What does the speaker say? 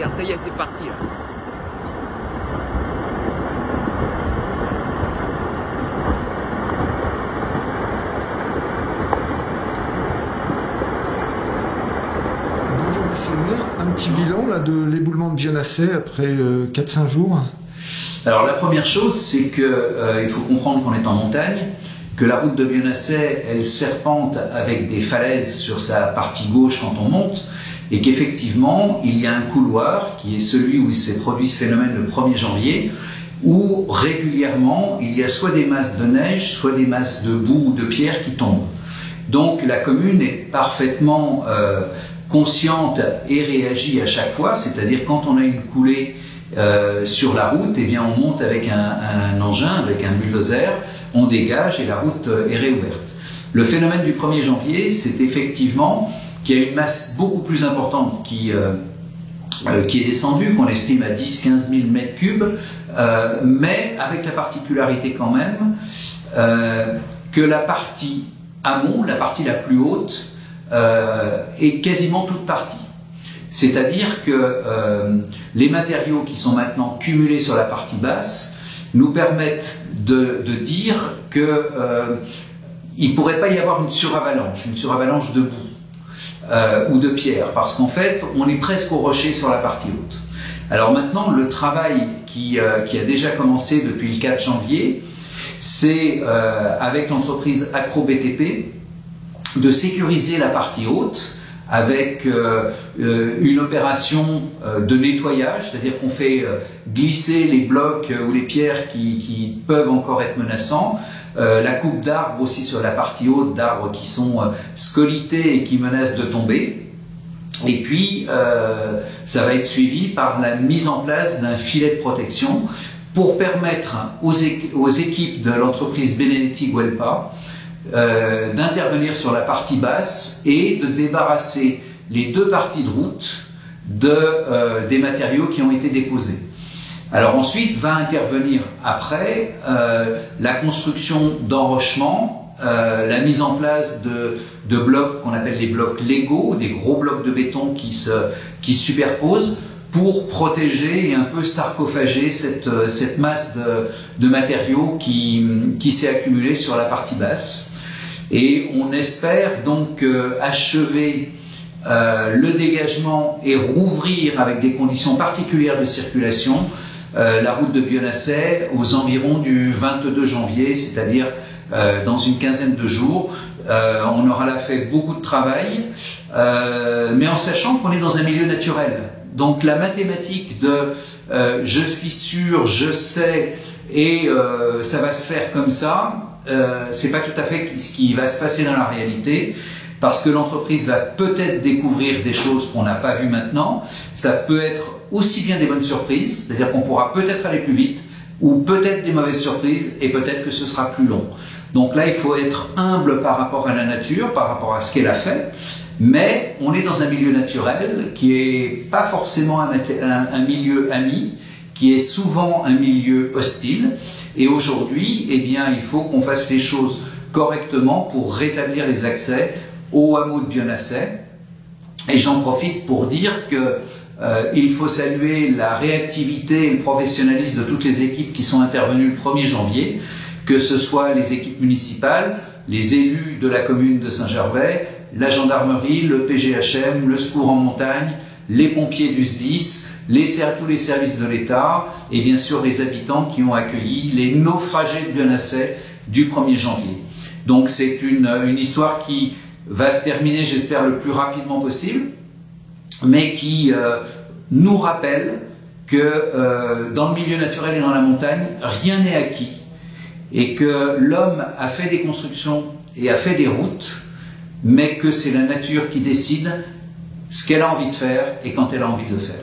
Regarde, ça y est, c'est parti là. Bonjour monsieur le maire, un petit bilan là, de l'éboulement de Bionasset après 4-5 jours. Alors la première chose, c'est que il faut comprendre qu'on est en montagne, que la route de Bionasset, elle serpente avec des falaises sur sa partie gauche quand on monte, et qu'effectivement, il y a un couloir qui est celui où s'est produit ce phénomène le 1er janvier, où régulièrement, il y a soit des masses de neige, soit des masses de boue ou de pierre qui tombent. Donc la commune est parfaitement consciente et réagit à chaque fois, c'est-à-dire quand on a une coulée sur la route, eh bien on monte avec un engin, avec un bulldozer, on dégage et la route est réouverte. Le phénomène du 1er janvier, c'est effectivement qu'il y a une masse beaucoup plus importante qui est descendue, qu'on estime à 10-15 000 mètres cubes, mais avec la particularité quand même que la partie amont, la partie la plus haute, est quasiment toute partie. C'est-à-dire que les matériaux qui sont maintenant cumulés sur la partie basse nous permettent de dire que il ne pourrait pas y avoir une suravalanche de boue ou de pierre, parce qu'en fait, on est presque au rocher sur la partie haute. Alors maintenant, le travail qui a déjà commencé depuis le 4 janvier, c'est avec l'entreprise AcroBTP de sécuriser la partie haute avec une opération de nettoyage, c'est-à-dire qu'on fait glisser les blocs ou les pierres qui peuvent encore être menaçants, la coupe d'arbres aussi sur la partie haute, d'arbres qui sont scolités et qui menacent de tomber. Et puis, ça va être suivi par la mise en place d'un filet de protection pour permettre aux équipes de l'entreprise Benedetti Guelpa d'intervenir sur la partie basse et de débarrasser les deux parties de route des matériaux qui ont été déposés. Alors ensuite va intervenir après la construction d'enrochements, la mise en place de blocs qu'on appelle les blocs Lego, des gros blocs de béton qui se superposent pour protéger et un peu sarcophager cette masse de matériaux qui s'est accumulée sur la partie basse. Et on espère donc achever le dégagement et rouvrir avec des conditions particulières de circulation la route de Bionasset aux environs du 22 janvier, c'est-à-dire dans une quinzaine de jours. On aura là fait beaucoup de travail, mais en sachant qu'on est dans un milieu naturel. Donc la mathématique de je suis sûr, je sais et ça va se faire comme ça, c'est pas tout à fait ce qui va se passer dans la réalité, parce que l'entreprise va peut-être découvrir des choses qu'on n'a pas vues maintenant. Ça peut être aussi bien des bonnes surprises, c'est-à-dire qu'on pourra peut-être aller plus vite, ou peut-être des mauvaises surprises, et peut-être que ce sera plus long. Donc là, il faut être humble par rapport à la nature, par rapport à ce qu'elle a fait, mais on est dans un milieu naturel qui est pas forcément un milieu ami, qui est souvent un milieu hostile, et aujourd'hui, eh bien, il faut qu'on fasse les choses correctement pour rétablir les accès au hameau de Bionasset. Et j'en profite pour dire que il faut saluer la réactivité et le professionnalisme de toutes les équipes qui sont intervenues le 1er janvier, que ce soit les équipes municipales, les élus de la commune de Saint-Gervais, la gendarmerie, le PGHM, le secours en montagne, les pompiers du SDIS, tous les services de l'État et bien sûr les habitants qui ont accueilli les naufragés de Bionasset du 1er janvier. Donc c'est une histoire qui va se terminer, j'espère, le plus rapidement possible, mais qui nous rappelle que dans le milieu naturel et dans la montagne, rien n'est acquis et que l'homme a fait des constructions et a fait des routes, mais que c'est la nature qui décide ce qu'elle a envie de faire et quand elle a envie de le faire.